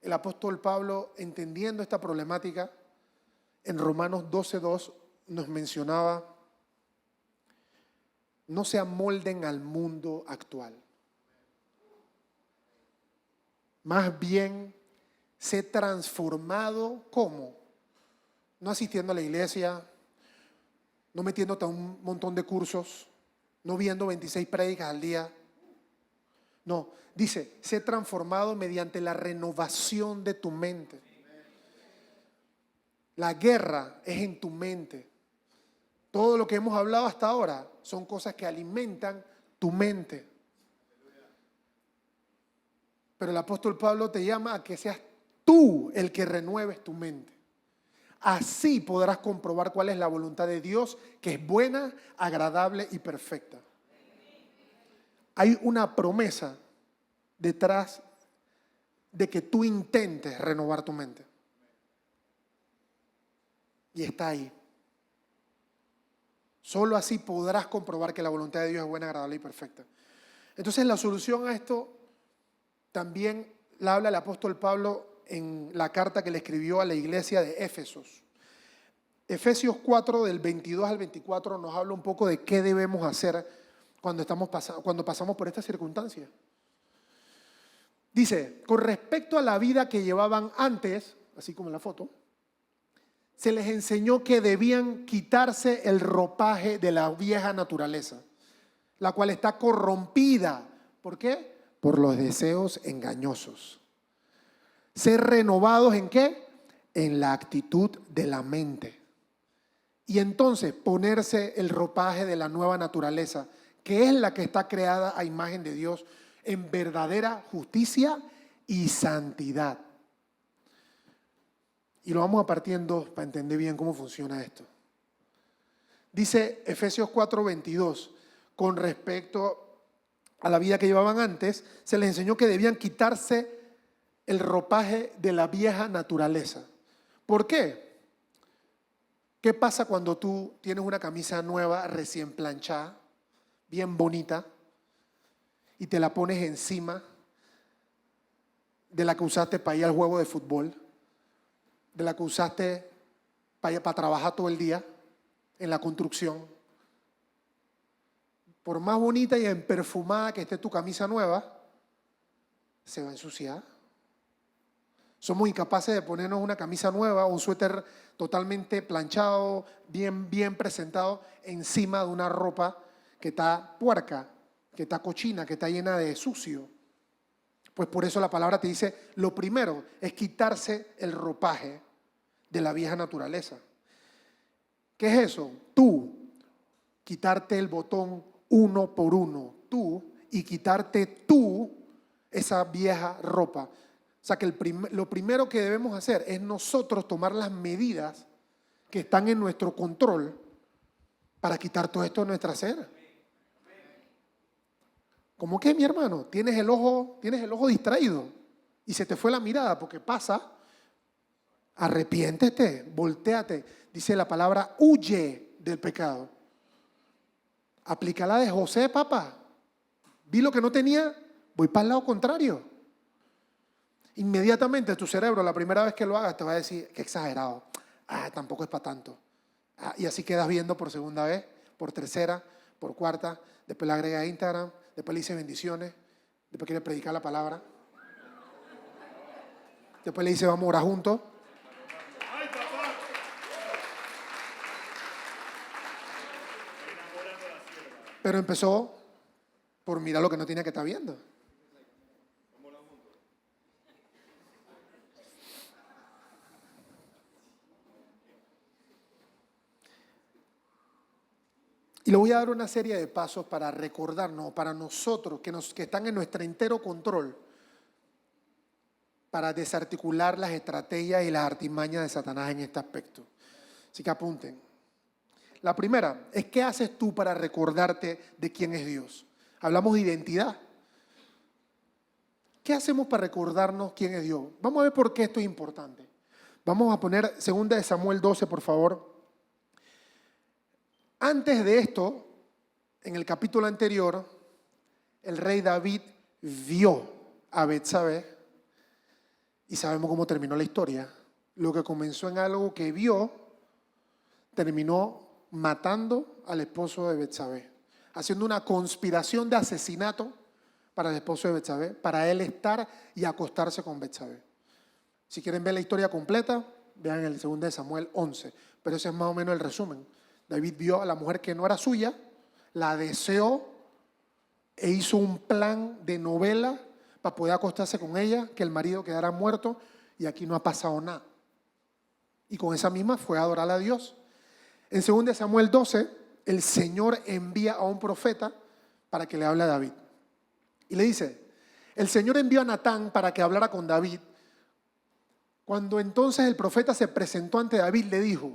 el apóstol Pablo, entendiendo esta problemática, en Romanos 12:2 nos mencionaba: no se amolden al mundo actual. Más bien, sé transformado, ¿cómo? No asistiendo a la iglesia, no metiéndote a un montón de cursos, no viendo 26 prédicas al día. No, dice, sé transformado mediante la renovación de tu mente. La guerra es en tu mente. Todo lo que hemos hablado hasta ahora son cosas que alimentan tu mente. Pero el apóstol Pablo te llama a que seas tú el que renueves tu mente. Así podrás comprobar cuál es la voluntad de Dios, que es buena, agradable y perfecta. Hay una promesa detrás de que tú intentes renovar tu mente. Y está ahí. Solo así podrás comprobar que la voluntad de Dios es buena, agradable y perfecta. Entonces, la solución a esto también la habla el apóstol Pablo en la carta que le escribió a la iglesia de Éfesos. Efesios 4, del 22 al 24, nos habla un poco de qué debemos hacer cuando pasamos por esta circunstancia. Dice, con respecto a la vida que llevaban antes, así como en la foto, se les enseñó que debían quitarse el ropaje de la vieja naturaleza, la cual está corrompida. ¿Por qué? Por los deseos engañosos. Ser renovados ¿en qué? En la actitud de la mente. Y entonces ponerse el ropaje de la nueva naturaleza, que es la que está creada a imagen de Dios en verdadera justicia y santidad. Y lo vamos a partir en dos para entender bien cómo funciona esto. Dice Efesios 4:22, con respecto a la vida que llevaban antes, se les enseñó que debían quitarse el ropaje de la vieja naturaleza. ¿Por qué? ¿Qué pasa cuando tú tienes una camisa nueva, recién planchada, bien bonita, y te la pones encima de la que usaste para ir al juego de fútbol, de la que usaste para trabajar todo el día en la construcción? Por más bonita y perfumada que esté tu camisa nueva, se va a ensuciar. Somos incapaces de ponernos una camisa nueva o un suéter totalmente planchado, bien presentado, encima de una ropa que está puerca, que está cochina, que está llena de sucio. Pues por eso la palabra te dice, lo primero es quitarse el ropaje de la vieja naturaleza. ¿Qué es eso? Tú, quitarte el botón uno por uno, tú, y quitarte tú esa vieja ropa. O sea que lo primero que debemos hacer es nosotros tomar las medidas que están en nuestro control para quitar todo esto de nuestra acera. ¿Cómo que, mi hermano? Tienes el ojo distraído y se te fue la mirada porque pasa. Arrepiéntete, voltéate. Dice la palabra, huye del pecado. Aplícala de José, papá. Vi lo que no tenía, voy para el lado contrario. Inmediatamente tu cerebro, la primera vez que lo hagas, te va a decir, qué exagerado. Tampoco es para tanto. Y así quedas viendo por segunda vez, por tercera, por cuarta. Después le agrega a Instagram, después le dice bendiciones, después quiere predicar la palabra. Después le dice, vamos a orar juntos. Pero empezó por mirar lo que no tenía que estar viendo. Y le voy a dar una serie de pasos para recordarnos, para nosotros, que están en nuestro entero control, para desarticular las estrategias y las artimañas de Satanás en este aspecto. Así que apunten. La primera es: ¿qué haces tú para recordarte de quién es Dios? Hablamos de identidad. ¿Qué hacemos para recordarnos quién es Dios? Vamos a ver por qué esto es importante. Vamos a poner 2 Samuel 12, por favor. Antes de esto, en el capítulo anterior, el rey David vio a Betsabé y sabemos cómo terminó la historia. Lo que comenzó en algo que vio, terminó matando al esposo de Betsabé, haciendo una conspiración de asesinato para el esposo de Betsabé, para él estar y acostarse con Betsabé. Si quieren ver la historia completa, vean el 2 Samuel 11, pero ese es más o menos el resumen. David vio a la mujer que no era suya, la deseó e hizo un plan de novela para poder acostarse con ella, que el marido quedara muerto, y aquí no ha pasado nada. Y con esa misma fue a adorar a Dios. En 2 Samuel 12, el Señor envía a un profeta para que le hable a David. Y le dice: el Señor envió a Natán para que hablara con David. Cuando entonces el profeta se presentó ante David, le dijo: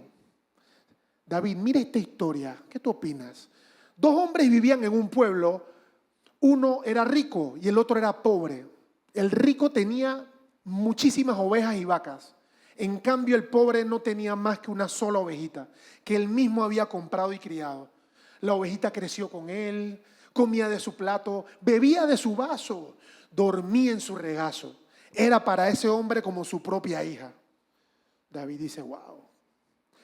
David, mira esta historia, ¿qué tú opinas? 2 hombres vivían en un pueblo, uno era rico y el otro era pobre. El rico tenía muchísimas ovejas y vacas. En cambio, el pobre no tenía más que una sola ovejita, que él mismo había comprado y criado. La ovejita creció con él, comía de su plato, bebía de su vaso, dormía en su regazo. Era para ese hombre como su propia hija. David dice: wow.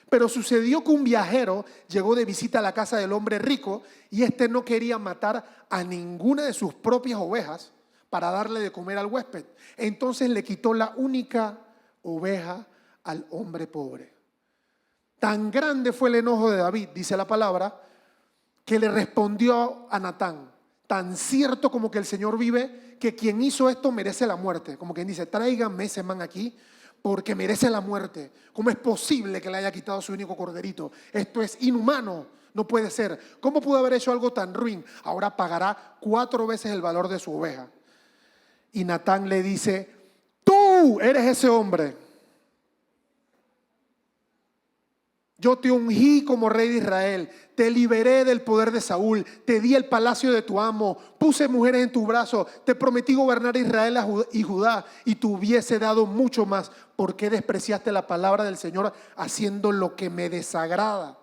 Pero sucedió que un viajero llegó de visita a la casa del hombre rico y este no quería matar a ninguna de sus propias ovejas para darle de comer al huésped. Entonces le quitó la única oveja al hombre pobre. Tan grande fue el enojo de David, dice la palabra, que le respondió a Natán: tan cierto como que el Señor vive, que quien hizo esto merece la muerte. Como quien dice: tráiganme ese man aquí, porque merece la muerte. ¿Cómo es posible que le haya quitado su único corderito? Esto es inhumano, no puede ser. ¿Cómo pudo haber hecho algo tan ruin? Ahora pagará 4 veces el valor de su oveja. Y Natán le dice: tú eres ese hombre. Yo te ungí como rey de Israel, te liberé del poder de Saúl, te di el palacio de tu amo, puse mujeres en tus brazos, te prometí gobernar Israel y Judá y te hubiese dado mucho más. ¿Por qué despreciaste la palabra del Señor haciendo lo que me desagrada?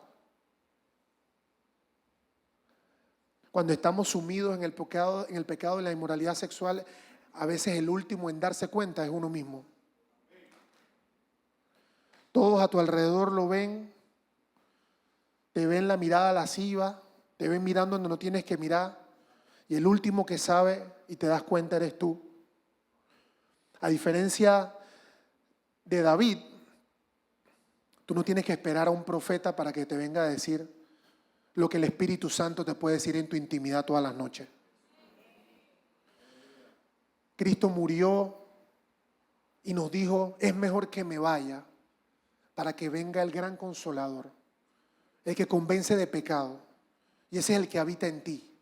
Cuando estamos sumidos en el pecado de la inmoralidad sexual, a veces el último en darse cuenta es uno mismo. Todos a tu alrededor lo ven. Te ven la mirada lasciva, te ven mirando donde no tienes que mirar, y el último que sabe y te das cuenta eres tú. A diferencia de David, tú no tienes que esperar a un profeta para que te venga a decir lo que el Espíritu Santo te puede decir en tu intimidad todas las noches. Cristo murió y nos dijo: es mejor que me vaya para que venga el gran Consolador, el que convence de pecado, y ese es el que habita en ti.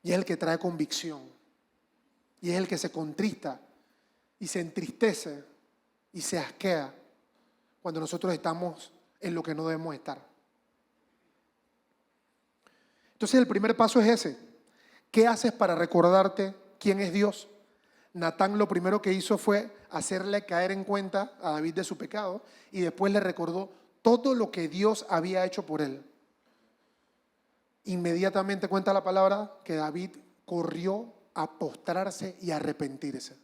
Y es el que trae convicción. Y es el que se contrista y se entristece y se asquea cuando nosotros estamos en lo que no debemos estar. Entonces el primer paso es ese. ¿Qué haces para recordarte quién es Dios? Natán lo primero que hizo fue hacerle caer en cuenta a David de su pecado y después le recordó todo lo que Dios había hecho por él. Inmediatamente cuenta la palabra que David corrió a postrarse y a arrepentirse.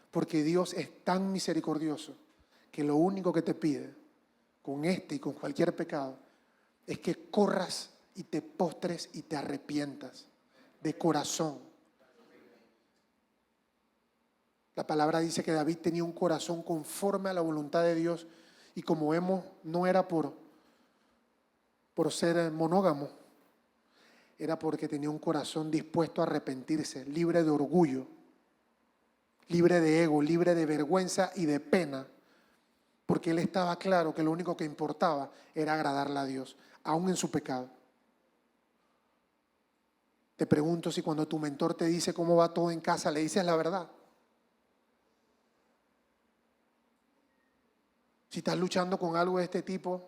Porque Dios es tan misericordioso que lo único que te pide con este y con cualquier pecado es que corras y te postres y te arrepientas de corazón. La palabra dice que David tenía un corazón conforme a la voluntad de Dios y como vemos no era por por ser monógamo, era porque tenía un corazón dispuesto a arrepentirse, libre de orgullo, libre de ego, libre de vergüenza y de pena, porque él estaba claro que lo único que importaba era agradarle a Dios, aún en su pecado. Te pregunto si cuando tu mentor te dice cómo va todo en casa, le dices la verdad. Si estás luchando con algo de este tipo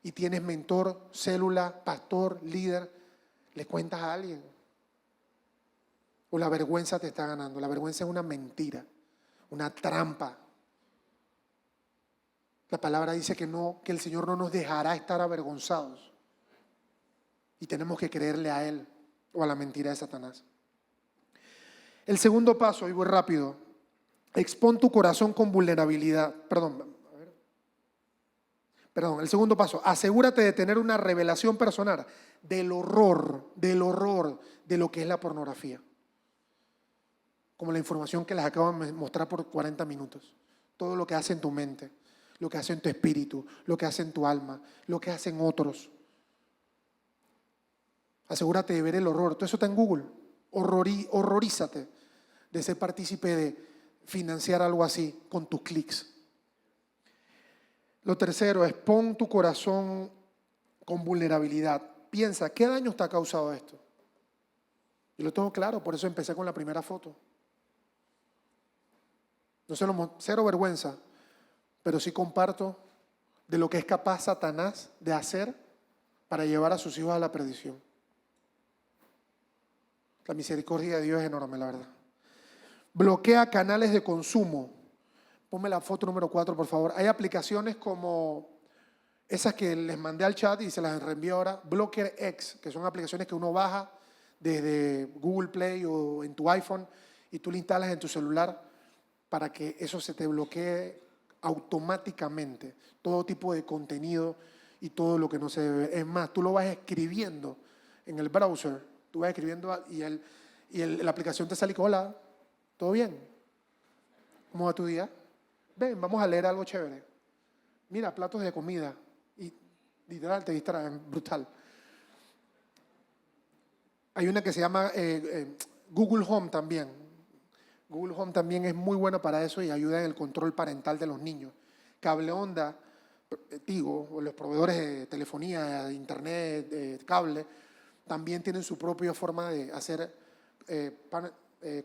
y tienes mentor, célula, pastor, líder, le cuentas a alguien. O la vergüenza te está ganando. La vergüenza es una mentira, una trampa. La palabra dice que no, que el Señor no nos dejará estar avergonzados. Y tenemos que creerle a Él o a la mentira de Satanás. El segundo paso, y voy rápido, expón tu corazón con vulnerabilidad. El segundo paso, asegúrate de tener una revelación personal del horror de lo que es la pornografía. Como la información que les acabo de mostrar por 40 minutos. Todo lo que hace en tu mente, lo que hace en tu espíritu, lo que hace en tu alma, lo que hacen otros. Asegúrate de ver el horror. Todo eso está en Google. Horrorízate de ser partícipe de financiar algo así con tus clics. Lo tercero es pon tu corazón con vulnerabilidad. Piensa, ¿qué daño te ha causado esto? Y lo tengo claro, por eso empecé con la primera foto. No cero vergüenza, pero sí comparto de lo que es capaz Satanás de hacer para llevar a sus hijos a la perdición. La misericordia de Dios es enorme, la verdad. Bloquea canales de consumo. Ponme la foto número 4, por favor. Hay aplicaciones como esas que les mandé al chat y se las reenvío ahora. Blocker X, que son aplicaciones que uno baja desde Google Play o en tu iPhone y tú le instalas en tu celular para que eso se te bloquee automáticamente. Todo tipo de contenido y todo lo que no se debe. Es más, tú lo vas escribiendo en el browser. Tú vas escribiendo y la aplicación te sale y dice, hola, ¿todo bien? ¿Cómo va tu día? Ven, vamos a leer algo chévere. Mira, platos de comida. Y literal te distraen, brutal. Hay una que se llama Google Home también. Google Home también es muy bueno para eso y ayuda en el control parental de los niños. Cable Onda, Tigo, o los proveedores de telefonía, de internet, de cable, también tienen su propia forma de hacer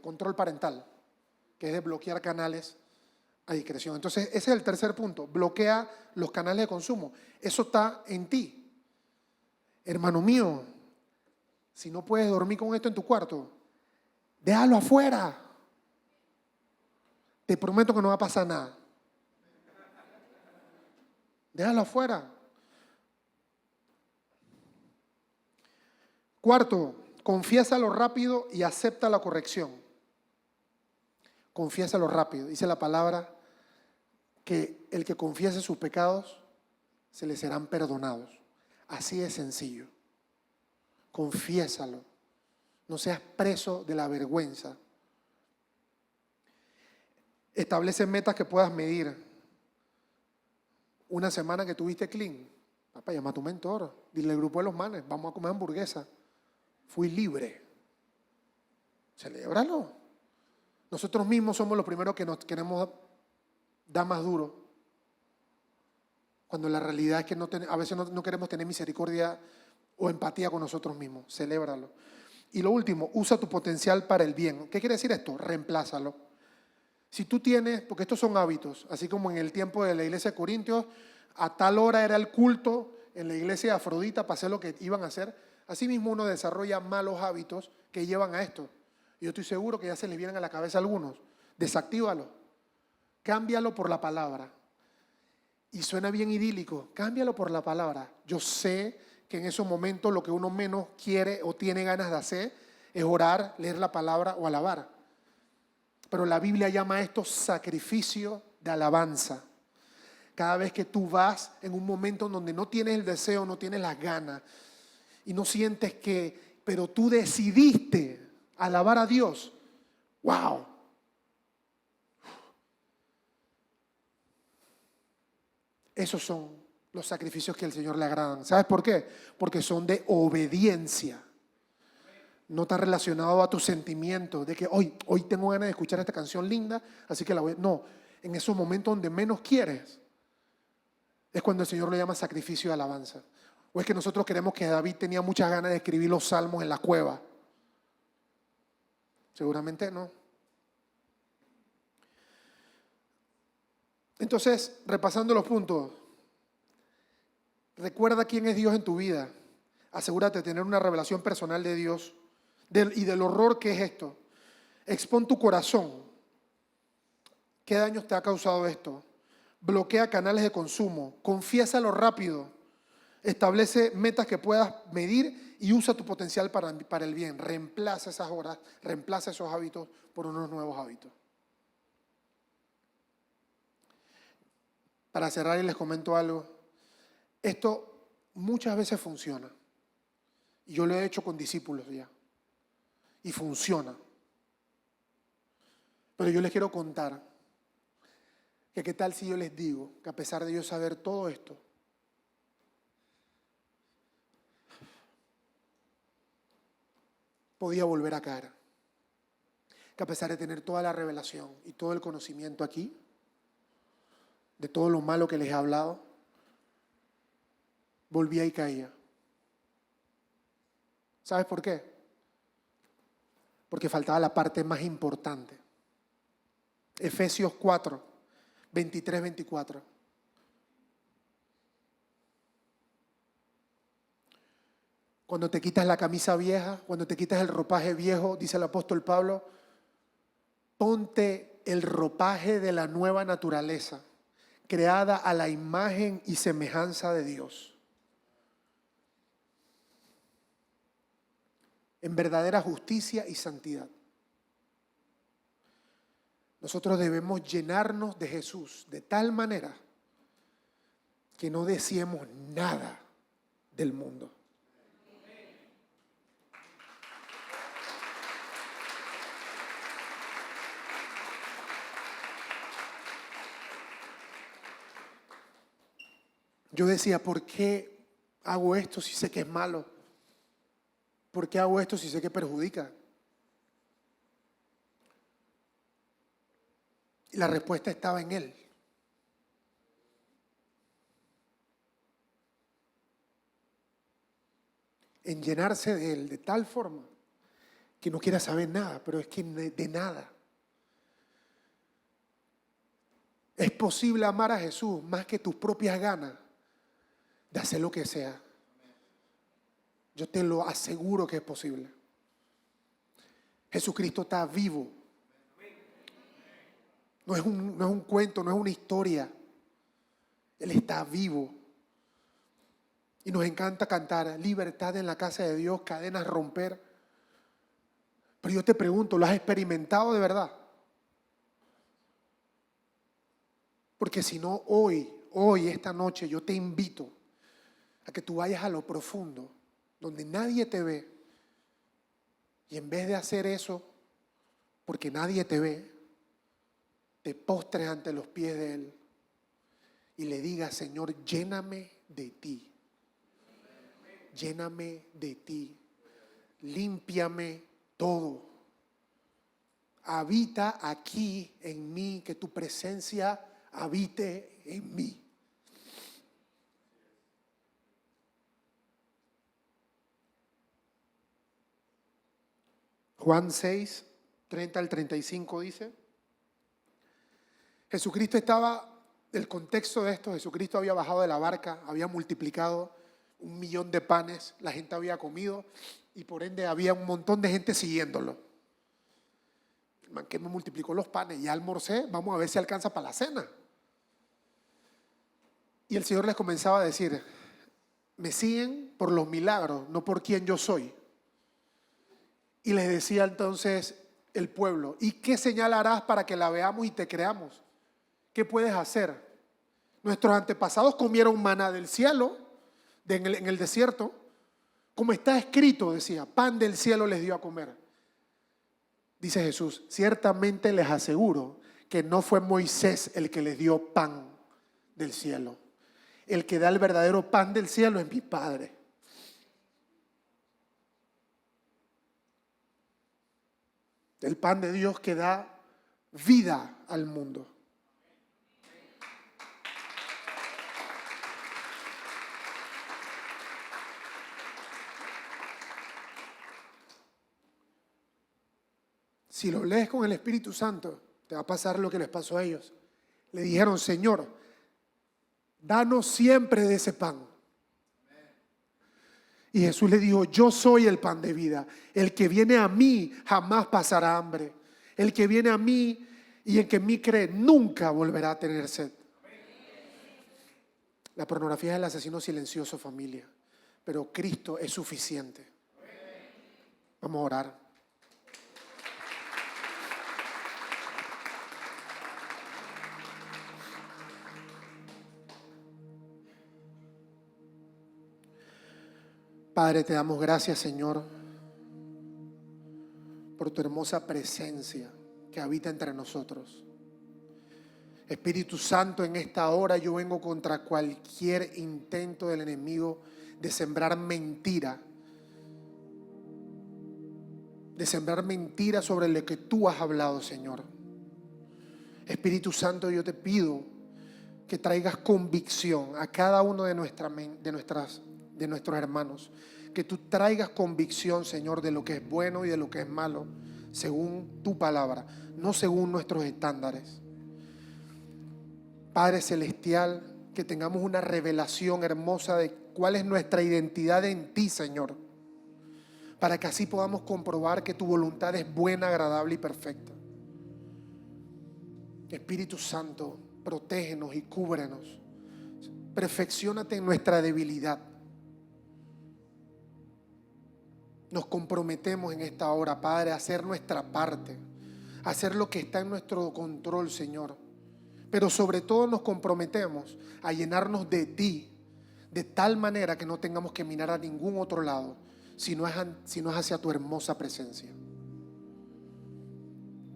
control parental, que es de bloquear canales a discreción. Entonces, ese es el tercer punto, bloquea los canales de consumo. Eso está en ti. Hermano mío, si no puedes dormir con esto en tu cuarto, déjalo afuera. Te prometo que no va a pasar nada. Déjalo afuera. Cuarto, confiésalo rápido y acepta la corrección. Confiésalo rápido. Dice la palabra que el que confiese sus pecados se le serán perdonados. Así de sencillo. Confiésalo. No seas preso de la vergüenza. Establece metas que puedas medir. Una semana que tuviste clean. Papá, llama a tu mentor. Dile al grupo de los manes, vamos a comer hamburguesa. Fui libre. Celébralo. Nosotros mismos somos los primeros que nos queremos dar más duro. Cuando la realidad es que a veces no queremos tener misericordia o empatía con nosotros mismos. Celébralo. Y lo último, usa tu potencial para el bien. ¿Qué quiere decir esto? Reemplázalo. Si tú tienes, porque estos son hábitos, así como en el tiempo de la iglesia de Corintios, a tal hora era el culto en la iglesia de Afrodita para hacer lo que iban a hacer. Asimismo uno desarrolla malos hábitos que llevan a esto. Yo estoy seguro que ya se les vienen a la cabeza algunos. Desactívalo. Cámbialo por la palabra. Y suena bien idílico. Cámbialo por la palabra. Yo sé que en esos momentos lo que uno menos quiere o tiene ganas de hacer es orar, leer la palabra o alabar. Pero la Biblia llama esto sacrificio de alabanza. Cada vez que tú vas en un momento donde no tienes el deseo, no tienes las ganas y no sientes pero tú decidiste alabar a Dios. ¡Wow! Esos son los sacrificios que al Señor le agradan. ¿Sabes por qué? Porque son de obediencia. No está relacionado a tus sentimientos de que hoy tengo ganas de escuchar esta canción linda, así que la voy. No, en esos momentos donde menos quieres, es cuando el Señor lo llama sacrificio de alabanza. O es que nosotros queremos que David tenía muchas ganas de escribir los salmos en la cueva. Seguramente no. Entonces, repasando los puntos, recuerda quién es Dios en tu vida. Asegúrate de tener una revelación personal de Dios y del horror que es esto. Expón tu corazón. ¿Qué daños te ha causado esto? Bloquea canales de consumo. Confiésalo rápido. Establece metas que puedas medir y usa tu potencial para el bien. Reemplaza esas horas, reemplaza esos hábitos por unos nuevos hábitos. Para cerrar y les comento algo. Esto muchas veces funciona. Y yo lo he hecho con discípulos ya. Y funciona. Pero yo les quiero contar que qué tal si yo les digo que a pesar de yo saber todo esto, podía volver a caer. Que a pesar de tener toda la revelación y todo el conocimiento aquí, de todo lo malo que les he hablado, volvía y caía. ¿Sabes por qué? Porque faltaba la parte más importante. Efesios 4, 23, 24. Cuando te quitas la camisa vieja, cuando te quitas el ropaje viejo, dice el apóstol Pablo, ponte el ropaje de la nueva naturaleza, creada a la imagen y semejanza de Dios, en verdadera justicia y santidad. Nosotros debemos llenarnos de Jesús de tal manera que no deseemos nada del mundo. Yo decía, ¿por qué hago esto si sé que es malo? ¿Por qué hago esto si sé que perjudica? Y la respuesta estaba en Él. En llenarse de Él de tal forma que no quiera saber nada, pero es que de nada. Es posible amar a Jesús más que tus propias ganas de hacer lo que sea. Yo te lo aseguro que es posible. Jesucristo está vivo. No es un cuento, no es una historia. Él está vivo. Y nos encanta cantar libertad en la casa de Dios, cadenas romper. Pero yo te pregunto, ¿lo has experimentado de verdad? Porque si no, hoy, esta noche, yo te invito a que tú vayas a lo profundo, donde nadie te ve, y en vez de hacer eso, porque nadie te ve, te postres ante los pies de Él y le digas, Señor, lléname de ti, lléname de ti, límpiame todo, habita aquí en mí, que tu presencia habite en mí. Juan 6, 30 al 35 dice, Jesucristo estaba, el contexto de esto, Jesucristo había bajado de la barca, había multiplicado 1 millón de panes, la gente había comido y por ende había un montón de gente siguiéndolo. El man que me multiplicó los panes, ya almorcé, vamos a ver si alcanza para la cena. Y el Señor les comenzaba a decir, me siguen por los milagros, no por quién yo soy. Y les decía entonces el pueblo, ¿y qué señal harás para que la veamos y te creamos? ¿Qué puedes hacer? Nuestros antepasados comieron maná del cielo, en el desierto, como está escrito, decía, pan del cielo les dio a comer. Dice Jesús, ciertamente les aseguro que no fue Moisés el que les dio pan del cielo. el que da el verdadero pan del cielo es mi Padre. El pan de Dios que da vida al mundo. Si lo lees con el Espíritu Santo, te va a pasar lo que les pasó a ellos. Le dijeron, Señor, danos siempre de ese pan. Y Jesús le dijo, yo soy el pan de vida. El que viene a mí jamás pasará hambre. El que viene a mí y el que en mí cree nunca volverá a tener sed. La pornografía es el asesino silencioso, familia. Pero Cristo es suficiente. Vamos a orar. Padre, te damos gracias, Señor, por tu hermosa presencia que habita entre nosotros. Espíritu Santo, en esta hora yo vengo contra cualquier intento del enemigo de sembrar mentira. De sembrar mentira sobre lo que tú has hablado, Señor. Espíritu Santo, yo te pido que traigas convicción a cada uno de nuestros hermanos. Que tú traigas convicción, Señor, de lo que es bueno y de lo que es malo, según tu palabra, no según nuestros estándares. Padre Celestial, que tengamos una revelación hermosa de cuál es nuestra identidad en ti, Señor, para que así podamos comprobar que tu voluntad es buena, agradable y perfecta. Espíritu Santo, protégenos y cúbrenos. Perfecciónate en nuestra debilidad. Nos comprometemos en esta hora, Padre, a hacer nuestra parte, a hacer lo que está en nuestro control, Señor. Pero sobre todo nos comprometemos a llenarnos de ti, de tal manera que no tengamos que mirar a ningún otro lado, si no es hacia tu hermosa presencia.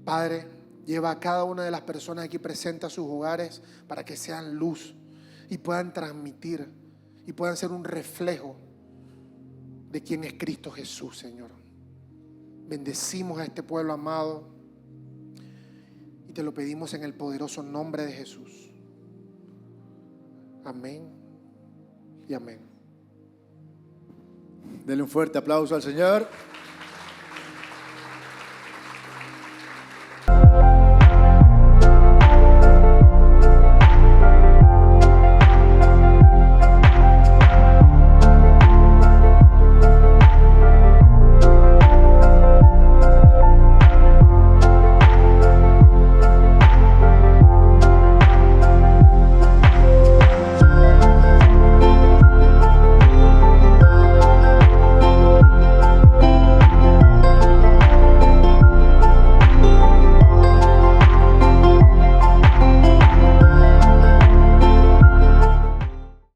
Padre, lleva a cada una de las personas aquí presentes a sus hogares para que sean luz y puedan transmitir y puedan ser un reflejo de quién es Cristo Jesús, Señor. Bendecimos a este pueblo amado y te lo pedimos en el poderoso nombre de Jesús. Amén y amén. Denle un fuerte aplauso al Señor.